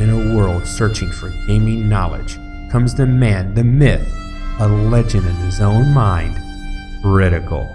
In a world searching for gaming knowledge comes the man, the myth, a legend in his own mind, Critical.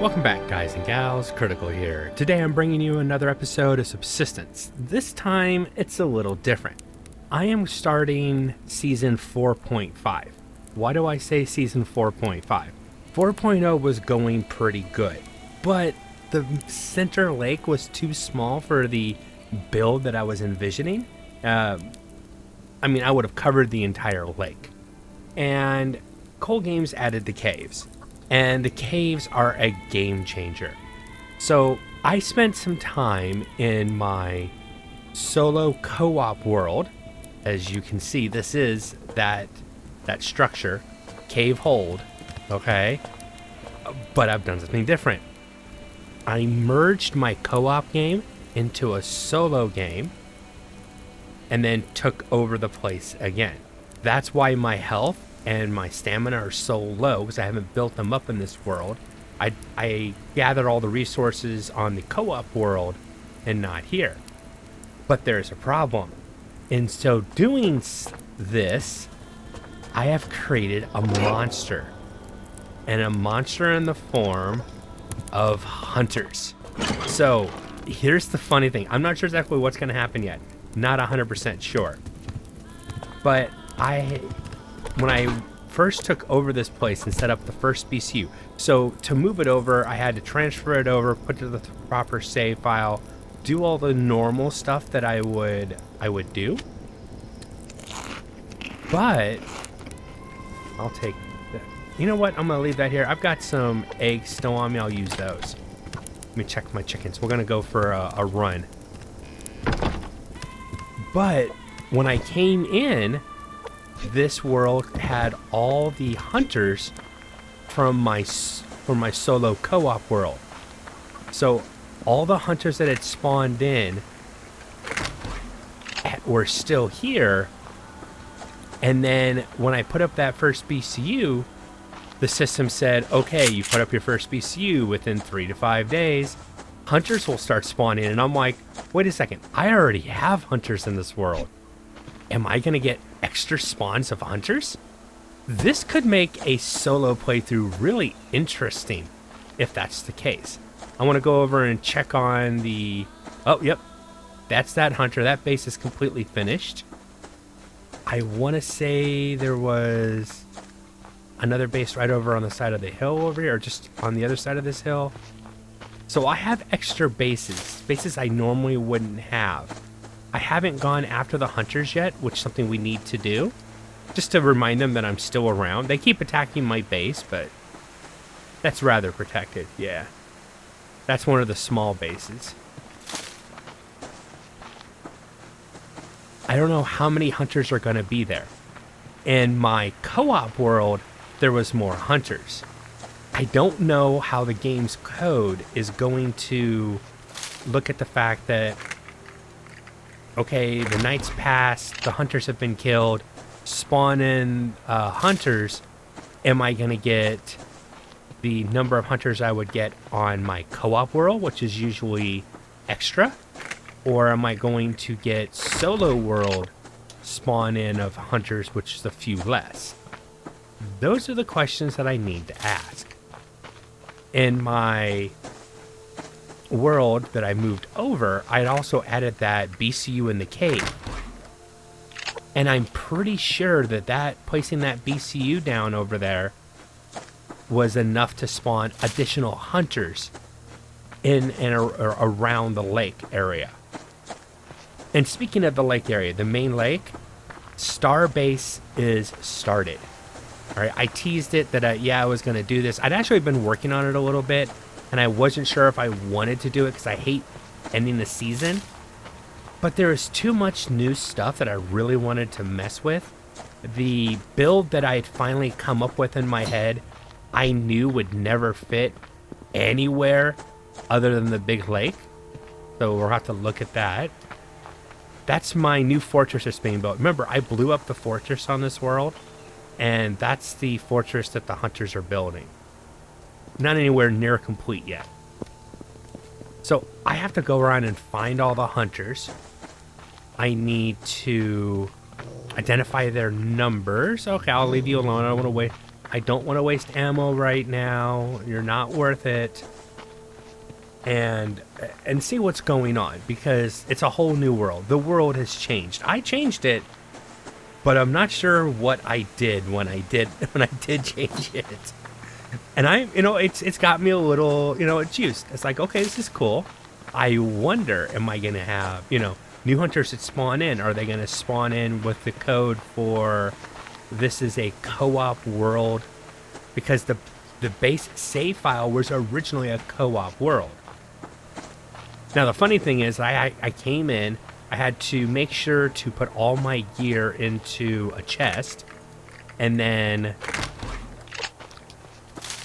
Welcome back, guys and gals, Critical here. Today I'm bringing you another episode of Subsistence. This time it's a little different. I am starting season 4.5. Why do I say season 4.5? 4.0 was going pretty good, but the center lake was too small for the build that I was envisioning. I would have covered the entire lake. And Cole Games added the caves. And the caves are a game changer. So I spent some time in my solo co-op world. As you can see, this is that structure, cave hold, okay? But I've done something different. I merged my co-op game into a solo game and then took over the place again. That's why my health and my stamina are so low, because I haven't built them up in this world. I gathered all the resources on the co-op world and not here. But there's a problem. In so doing this, I have created a monster. And a monster in the form of hunters. So here's the funny thing. I'm not sure exactly what's going to happen yet. Not 100% sure. But when I first took over this place and set up the first BCU, so to move it over, I had to transfer it over, put it to the proper save file, do all the normal stuff that I would do. But I'll take that. You know what? I'm gonna leave that here. I've got some eggs still on me. I'll use those. Let me check my chickens. We're gonna go for a run. But when I came in, this world had all the hunters from my solo co-op world. So all the hunters that had spawned in were still here. And then when I put up that first BCU, the system said, okay, you put up your first BCU within 3 to 5 days, hunters will start spawning. And I'm like, wait a second, I already have hunters in this world. Am I gonna get extra spawns of hunters? This could make a solo playthrough really interesting if that's the case. I want to go over and check on the... Oh, yep. That's that hunter. That base is completely finished. I want to say there was another base right over on the side of the hill over here, or just on the other side of this hill. So I have extra bases I normally wouldn't have. I haven't gone after the hunters yet, which is something we need to do, just to remind them that I'm still around. They keep attacking my base, but that's rather protected. Yeah, that's one of the small bases. I don't know how many hunters are going to be there. In my co-op world, there was more hunters. I don't know how the game's code is going to look at the fact that, okay, the night's passed, the hunters have been killed, spawn in hunters. Am I going to get the number of hunters I would get on my co-op world, which is usually extra? Or am I going to get solo world spawn in of hunters, which is a few less? Those are the questions that I need to ask. In my world that I moved over, I'd also added that BCU in the cave. And I'm pretty sure that placing that BCU down over there was enough to spawn additional hunters in and around the lake area. And speaking of the lake area, the main lake, Starbase is started. All right, I teased it that I was going to do this. I'd actually been working on it a little bit, and I wasn't sure if I wanted to do it because I hate ending the season. But there is too much new stuff that I really wanted to mess with. The build that I had finally come up with in my head, I knew would never fit anywhere other than the big lake. So we'll have to look at that. That's my new fortress that's being built. Remember, I blew up the fortress on this world, and that's the fortress that the hunters are building. not anywhere near complete yet. So I have to go around and find all the hunters. I need to identify their numbers. Okay, I'll leave you alone. I don't want to waste ammo right now. You're not worth it. And see what's going on, because it's a whole new world. The world has changed. I changed it, but I'm not sure what I did when I did change it. And it's got me a little, it's used. It's like, okay, this is cool. I wonder, am I going to have, new hunters that spawn in? Are they going to spawn in with the code for this is a co-op world? Because the base save file was originally a co-op world. Now, the funny thing is, I came in, I had to make sure to put all my gear into a chest, and then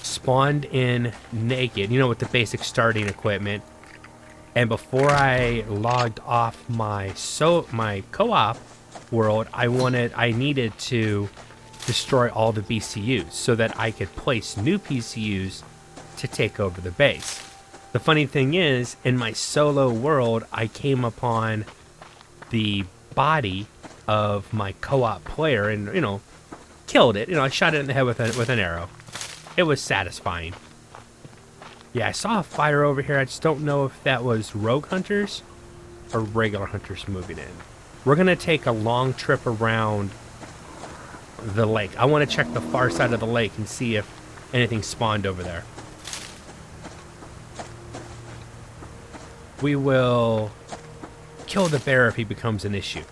spawned in naked, with the basic starting equipment. And before I logged off my co-op world, I needed to destroy all the BCUs so that I could place new PCUs to take over the base. The funny thing is, in my solo world, I came upon the body of my co-op player and, killed it. I shot it in the head with an arrow. It was satisfying. Yeah, I saw a fire over here. I just don't know if that was rogue hunters or regular hunters moving in. We're going to take a long trip around the lake. I want to check the far side of the lake and see if anything spawned over there. We will kill the bear if he becomes an issue.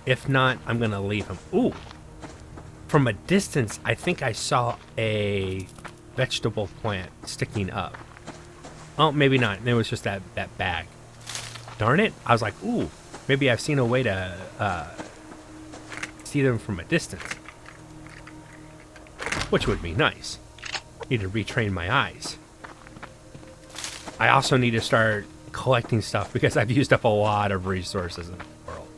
If not, I'm going to leave him. Ooh. From a distance, I think I saw a vegetable plant sticking up. Oh, maybe not. It was just that bag. Darn it. I was like, ooh, maybe I've seen a way to see them from a distance. Which would be nice. Need to retrain my eyes. I also need to start collecting stuff because I've used up a lot of resources in the world.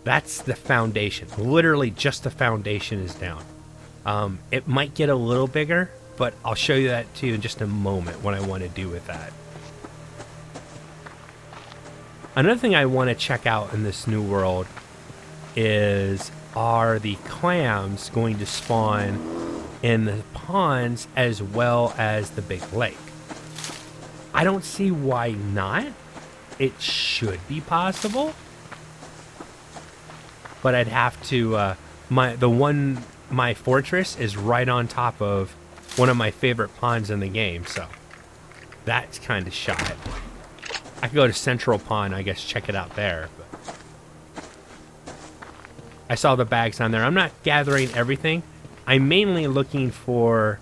That's the foundation. Literally just the foundation is down. It might get a little bigger, but I'll show you that to you in just a moment what I want to do with that. Another thing I want to check out in this new world is, are the clams going to spawn in the ponds as well as the big lake? I don't see why not. It should be possible. But I'd have to, my fortress is right on top of one of my favorite ponds in the game, so that's kind of shot. I could go to Central Pond, I guess, check it out there. But I saw the bags on there. I'm not gathering everything. I'm mainly looking for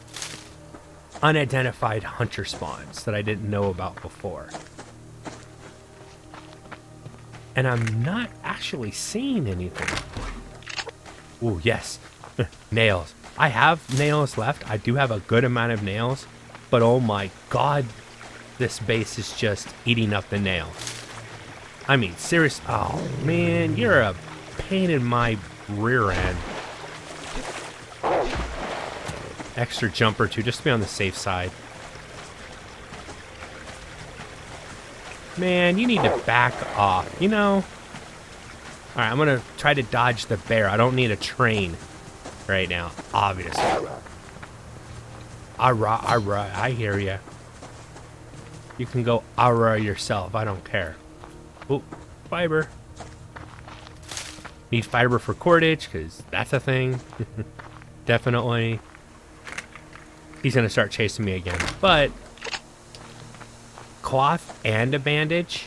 unidentified hunter spawns that I didn't know about before. And I'm not actually seeing anything. Ooh, yes. Nails. I have nails left. I do have a good amount of nails. But oh my god, this base is just eating up the nails. I mean, serious. Oh, man, you're a pain in my rear end. Extra jump or two, just to be on the safe side. Man, you need to back off, Alright, I'm gonna try to dodge the bear. I don't need a train right now, obviously. Alright, I hear ya. You can go alright yourself, I don't care. Oh, fiber. Need fiber for cordage, because that's a thing. Definitely. He's gonna start chasing me again, but cloth and a bandage,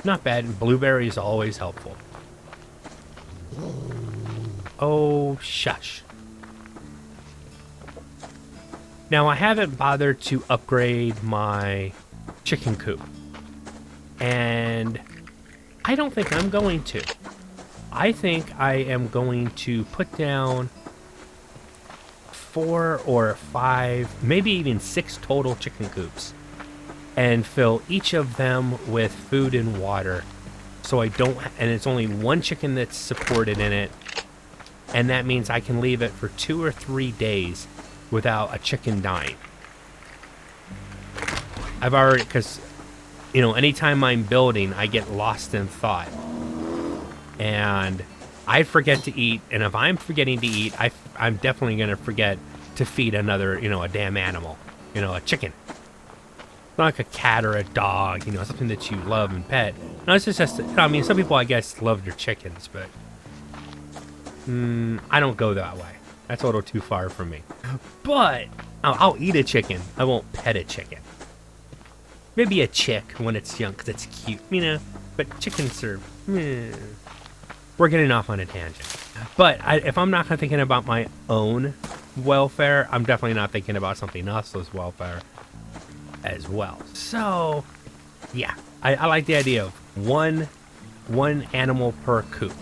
not bad. Blueberry is always helpful. Oh, shush. Now, I haven't bothered to upgrade my chicken coop, and I don't think I'm going to. I think I am going to put down 4 or 5, maybe even 6 total chicken coops, and fill each of them with food and water. So I don't, and it's only one chicken that's supported in it, and that means I can leave it for 2 or 3 days without a chicken dying. I've already, because, you know, anytime I'm building, I get lost in thought. And I forget to eat, and if I'm forgetting to eat, I'm definitely going to forget to feed another, you know, a damn animal, you know, a chicken. Not like a cat or a dog, you know, something that you love and pet. No, it's just, I mean, some people, I guess, love their chickens, but I don't go that way. That's a little too far for me. But I'll eat a chicken. I won't pet a chicken. Maybe a chick when it's young, because it's cute, you know, but chickens are, we're getting off on a tangent. But if I'm not thinking about my own welfare, I'm definitely not thinking about something else's welfare as well. So, yeah, I like the idea of one animal per coop.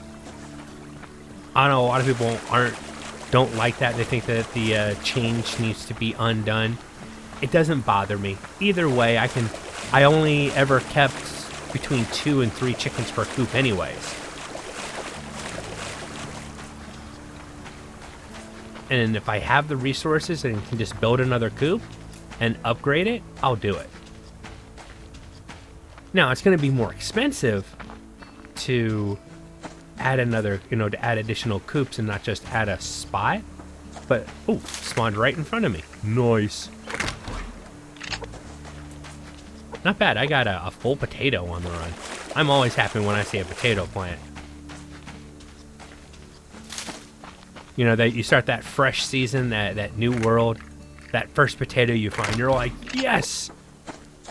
I know a lot of people don't like that. They think that the change needs to be undone. It doesn't bother me. Either way, I only ever kept between 2 and 3 chickens per coop anyways. And if I have the resources and can just build another coop and upgrade it, I'll do it. Now, it's going to be more expensive to add another, you know, to add additional coops and not just add a spot. But, oh, spawned right in front of me. Nice. Not bad. I got a full potato on the run. I'm always happy when I see a potato plant. You know, that you start that fresh season, that new world, that first potato you find, you're like, yes,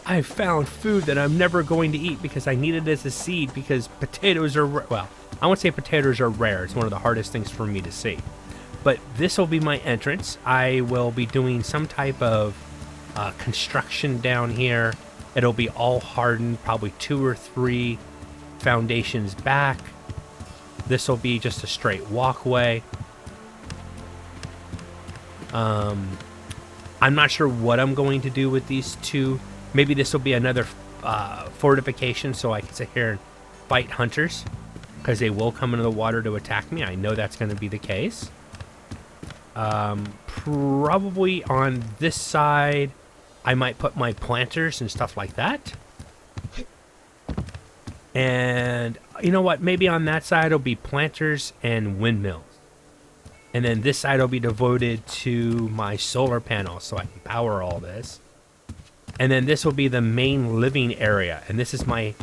I found food that I'm never going to eat because I need it as a seed, because potatoes are, well, I won't say potatoes are rare. It's one of the hardest things for me to see. But this will be my entrance. I will be doing some type of construction down here. It'll be all hardened, probably 2 or 3 foundations back. This will be just a straight walkway. I'm not sure what I'm going to do with these 2. Maybe this will be another fortification so I can sit here and fight hunters, because they will come into the water to attack me. I know that's going to be the case. Probably on this side, I might put my planters and stuff like that. And you know what? Maybe on that side will be planters and windmills. And then this side will be devoted to my solar panels so I can power all this. And then this will be the main living area. And this is my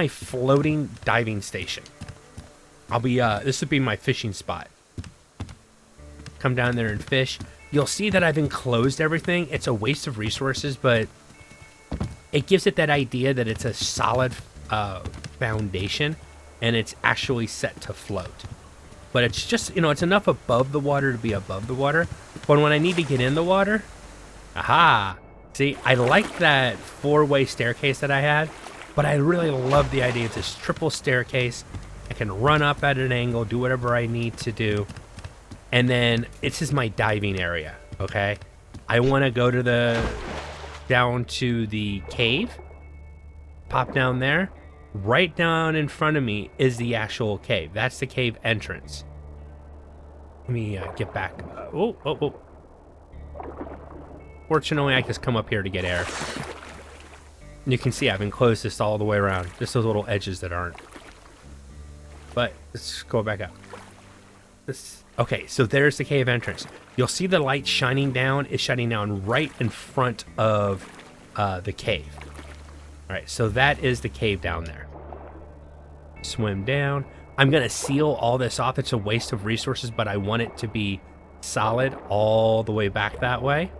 floating diving station. This would be my fishing spot. Come down there and fish. You'll see that I've enclosed everything. It's a waste of resources, but it gives it that idea that it's a solid foundation and it's actually set to float. But it's just, you know, it's enough above the water to be above the water. But when I need to get in the water, aha! See, I like that 4-way staircase that I had, but I really love the idea of this triple staircase. I can run up at an angle, do whatever I need to do. And then this is my diving area, okay? I want to go down to the cave, pop down there. Right down in front of me is the actual cave. That's the cave entrance. Let me get back. Oh. Fortunately, I just come up here to get air. And you can see I've enclosed this all the way around. Just those little edges that aren't. But let's go back up. Okay, so there's the cave entrance. You'll see the light shining down. It's shining down right in front of the cave. All right, so that is the cave down there. Swim down. I'm going to seal all this off. It's a waste of resources, but I want it to be solid all the way back that way.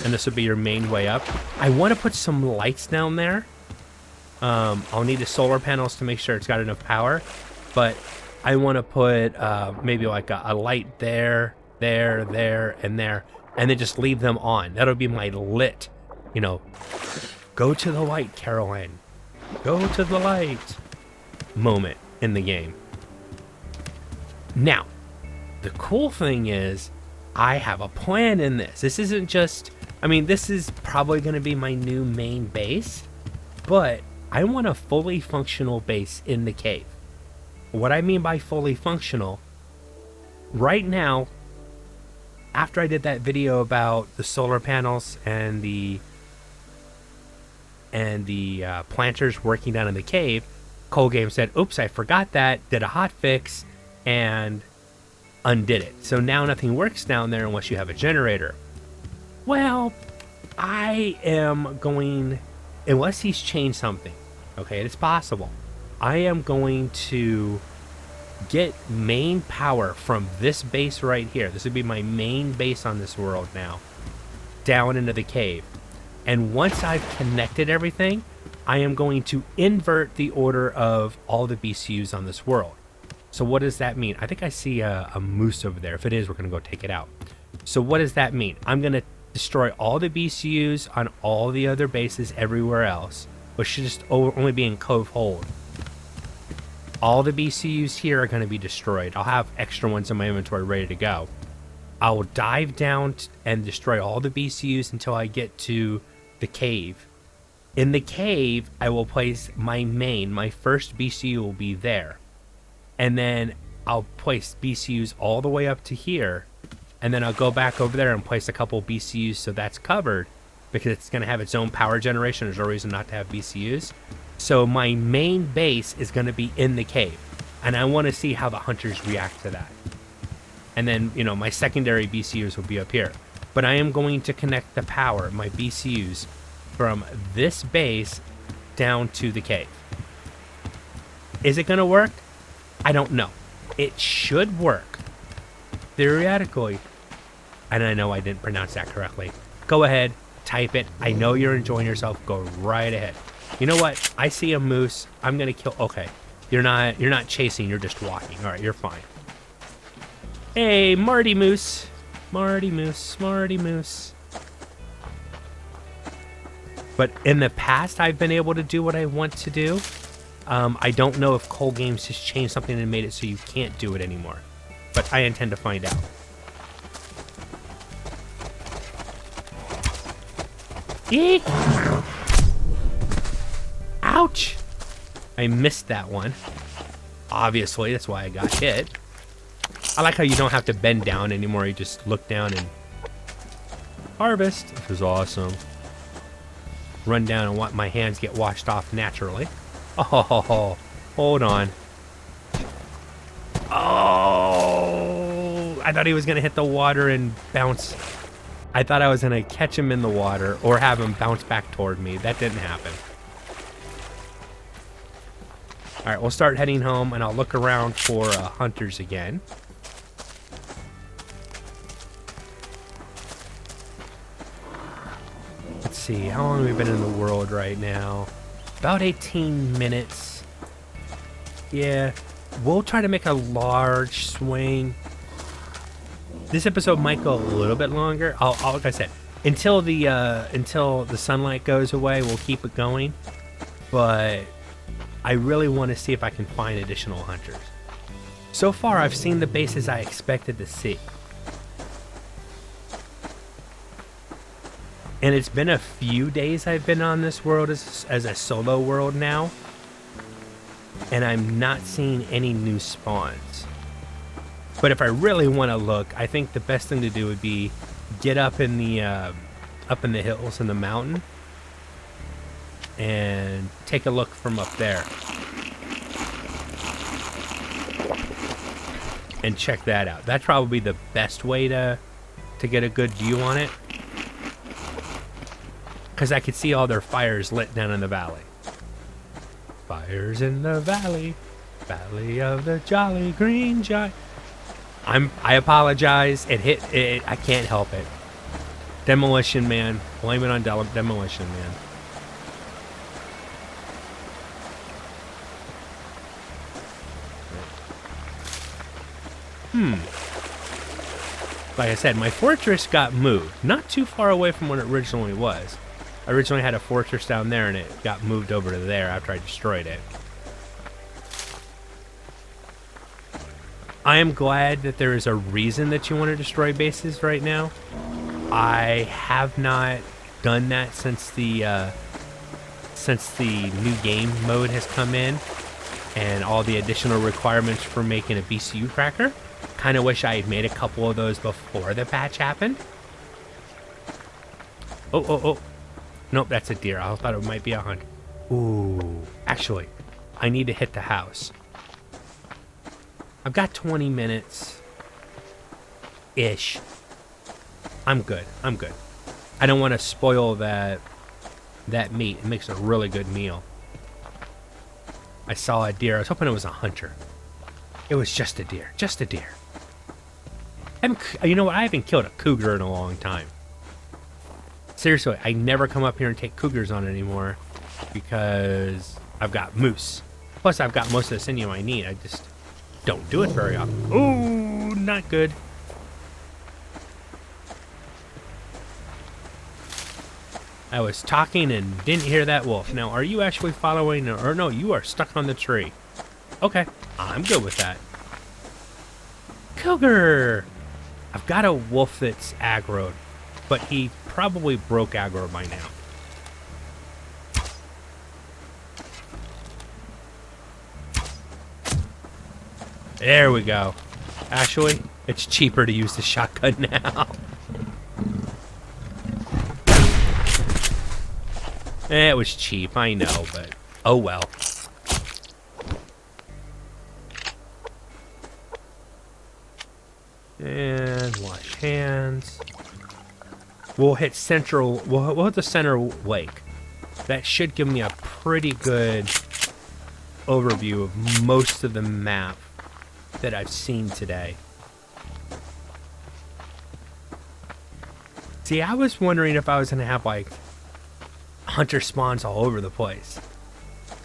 And this will be your main way up. I want to put some lights down there. I'll need the solar panels to make sure it's got enough power, but I want to put maybe like a light there, and there, and then just leave them on. That'll be my lit, you know, go to the light, Caroline. Go to the light moment in the game. Now, the cool thing is I have a plan in this. This isn't just, I mean, this is probably going to be my new main base, but I want a fully functional base in the cave. What I mean by fully functional, right now, after I did that video about the solar panels and the and the planters working down in the cave, Cold Game said, oops, I forgot that, did a hot fix, and undid it. So now nothing works down there unless you have a generator. Well, I am going, unless he's changed something, okay, it's possible. I am going to get main power from this base right here. This would be my main base on this world now, down into the cave. And once I've connected everything, I am going to invert the order of all the BCUs on this world. So what does that mean? I think I see a moose over there. If it is, we're going to go take it out. So what does that mean? I'm going to destroy all the BCUs on all the other bases everywhere else, which should just only be in Cove Hold. All the BCUs here are going to be destroyed. I'll have extra ones in my inventory ready to go. I will dive down and destroy all the BCUs until I get to the cave. In the cave, I will place my first BCU will be there. And then I'll place BCUs all the way up to here. And then I'll go back over there and place a couple BCUs so that's covered, because it's going to have its own power generation. There's no reason not to have BCUs. So my main base is going to be in the cave. And I want to see how the hunters react to that. And then, you know, my secondary BCUs will be up here. But I am going to connect the power, my BCUs, from this base down to the cave. Is it going to work? I don't know. It should work. Theoretically. And I know I didn't pronounce that correctly. Go ahead, type it. I know you're enjoying yourself. Go right ahead. You know what? I see a moose. I'm going to kill. Okay. You're not chasing, you're just walking. All right, you're fine. Hey, Marty Moose. Marty Moose, Marty Moose. But in the past, I've been able to do what I want to do. I don't know if Cold Games has changed something and made it so you can't do it anymore. But I intend to find out. Eek! Ouch! I missed that one. Obviously, that's why I got hit. I like how you don't have to bend down anymore. You just look down and harvest. This is awesome. Run down and want my hands get washed off naturally. Oh, hold on. Oh, I thought he was going to hit the water and bounce. I thought I was going to catch him in the water or have him bounce back toward me. That didn't happen. All right, we'll start heading home, and I'll look around for hunters again. Let's see, how long have we been in the world right now? About 18 minutes. Yeah, we'll try to make a large swing. This episode might go a little bit longer. Like I said, until the sunlight goes away, we'll keep it going. But I really want to see if I can find additional hunters. So far, I've seen the bases I expected to see. And it's been a few days I've been on this world as a solo world now. And I'm not seeing any new spawns. But if I really want to look, I think the best thing to do would be get up in the hills in the mountain and take a look from up there and check that out. That's probably the best way to get a good view on it, because I could see all their fires lit down in the valley. Fires in the valley, valley of the jolly green giant. I apologize. It hit. I can't help it. Demolition Man. Blame it on Demolition Man. Like I said, my fortress got moved. Not too far away from what it originally was. I originally had a fortress down there, and it got moved over to there after I destroyed it. I am glad that there is a reason that you want to destroy bases right now. I have not done that since the new game mode has come in, and all the additional requirements for making a BCU cracker. Kind of wish I had made a couple of those before the patch happened. Oh. Nope, that's a deer. I thought it might be a hunt. Ooh, actually, I need to hit the house. I've got 20 minutes-ish. I'm good. I'm good. I don't want to spoil that meat. It makes a really good meal. I saw a deer. I was hoping it was a hunter. It was just a deer. Just a deer. You know what? I haven't killed a cougar in a long time. Seriously, I never come up here and take cougars on anymore because I've got moose. Plus, I've got most of the sinew I need. I just don't do it very often. Ooh, not good. I was talking and didn't hear that wolf. Now, are you actually following, or no, you are stuck on the tree. Okay, I'm good with that. Cougar! I've got a wolf that's aggroed, but he probably broke aggro by now. There we go. Actually, it's cheaper to use the shotgun now. It was cheap, I know, but oh well. And wash hands. We'll hit central. We'll hit the center lake. That should give me a pretty good overview of most of the map that I've seen today. See, I was wondering if I was gonna have like hunter spawns all over the place.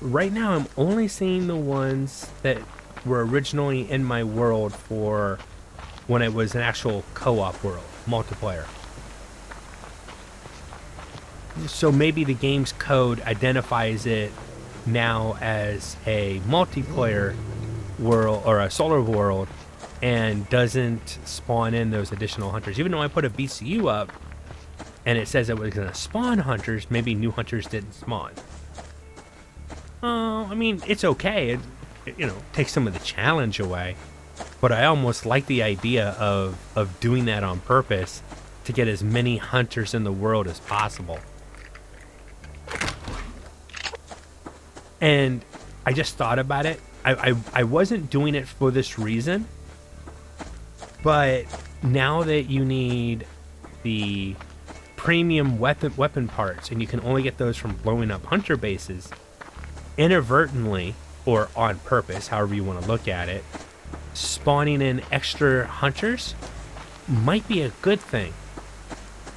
Right now, I'm only seeing the ones that were originally in my world for when it was an actual co-op world, multiplayer. So maybe the game's code identifies it now as a multiplayer world or a solar world and doesn't spawn in those additional hunters. Even though I put a BCU up and it says it was going to spawn hunters, maybe new hunters didn't spawn. I mean, it's okay. It you know, takes some of the challenge away. But I almost like the idea of doing that on purpose to get as many hunters in the world as possible. And I just thought about it. I wasn't doing it for this reason. But now that you need the premium weapon parts, and you can only get those from blowing up hunter bases, inadvertently, or on purpose, however you want to look at it, spawning in extra hunters might be a good thing.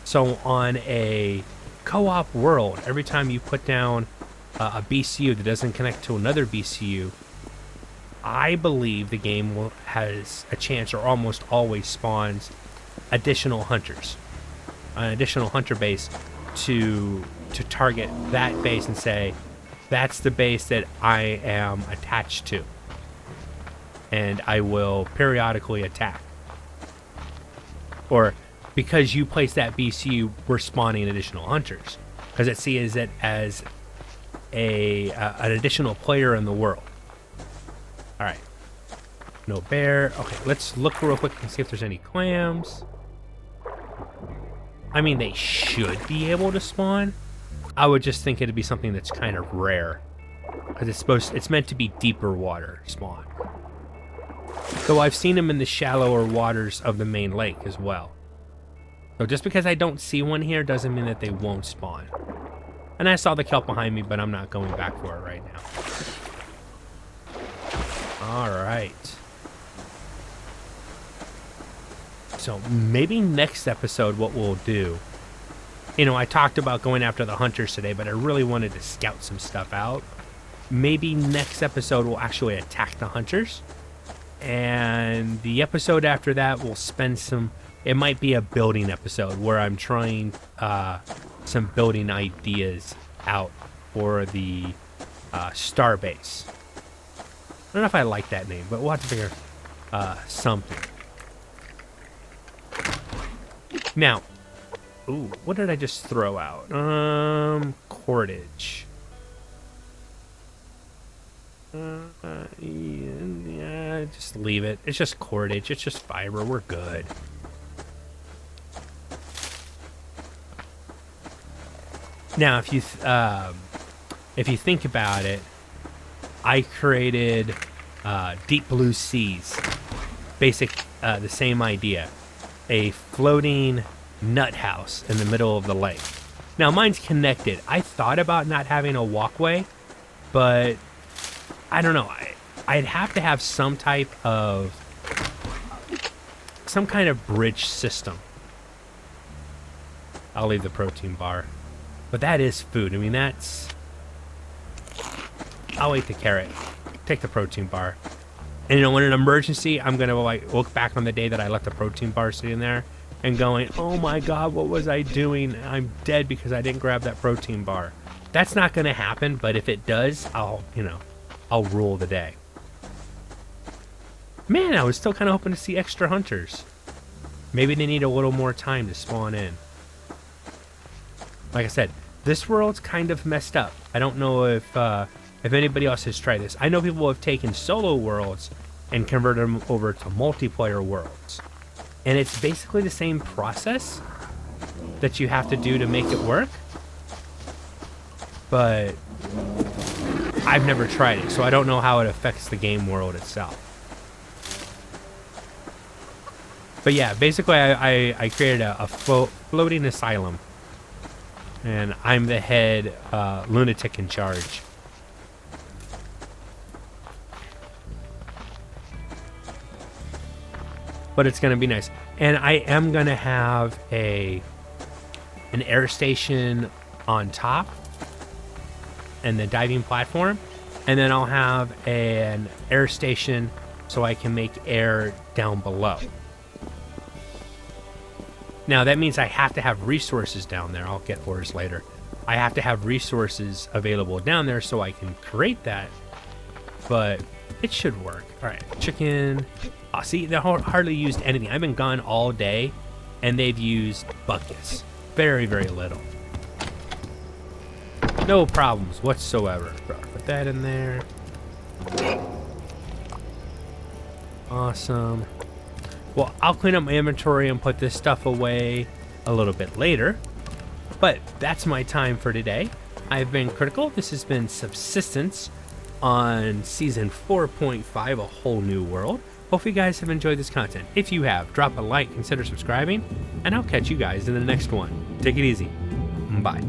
So on a co-op world, every time you put down a BCU that doesn't connect to another BCU, I believe the game has a chance, or almost always spawns additional hunters, an additional hunter base to target that base and say, that's the base that I am attached to, and I will periodically attack. Or because you place that BCU, we're spawning additional hunters, because it sees it as an additional player in the world. All right, no bear. Okay, let's look real quick and see if there's any clams. I mean, they should be able to spawn. I would just think it'd be something that's kind of rare, because it's meant to be deeper water spawn. Though I've seen them in the shallower waters of the main lake as well. So just because I don't see one here doesn't mean that they won't spawn. And I saw the kelp behind me, but I'm not going back for it right now. All right. So maybe next episode what we'll do, you know, I talked about going after the hunters today, but I really wanted to scout some stuff out. Maybe next episode we'll actually attack the hunters. And the episode after that we'll spend some, it might be a building episode where I'm trying some building ideas out for the star base. I don't know if I like that name, but we'll have to figure something. Now, ooh, what did I just throw out? Cordage. Yeah, just leave it. It's just cordage. It's just fiber. We're good. Now, if you think about it, I created Deep Blue Seas. The same idea. A floating nut house in the middle of the lake. Now, mine's connected. I thought about not having a walkway, but I don't know. I'd have to have some kind of bridge system. I'll leave the protein bar. But that is food. I mean, I'll eat the carrot. Take the protein bar. And, in an emergency, I'm going to, look back on the day that I left the protein bar sitting there and going, oh my God, what was I doing? I'm dead because I didn't grab that protein bar. That's not going to happen, but if it does, I'll rule the day. Man, I was still kind of hoping to see extra hunters. Maybe they need a little more time to spawn in. Like I said, this world's kind of messed up. I don't know if anybody else has tried this. I know people have taken solo worlds and converted them over to multiplayer worlds. And it's basically the same process that you have to do to make it work. But I've never tried it, so I don't know how it affects the game world itself. But yeah, basically I created a floating asylum. And I'm the head lunatic in charge. But it's going to be nice. And I am going to have an air station on top and the diving platform. And then I'll have an air station so I can make air down below. Now, that means I have to have resources down there. I'll get ores later. I have to have resources available down there so I can create that. But it should work. All right, chicken. Oh, see, they hardly used anything. I've been gone all day, and they've used buckets. Very, very little. No problems whatsoever. Put that in there. Awesome. Well, I'll clean up my inventory and put this stuff away a little bit later. But that's my time for today. I've been Critical. This has been Subsistence on Season 4.5, A Whole New World. Hope you guys have enjoyed this content. If you have, drop a like, consider subscribing, and I'll catch you guys in the next one. Take it easy. Bye.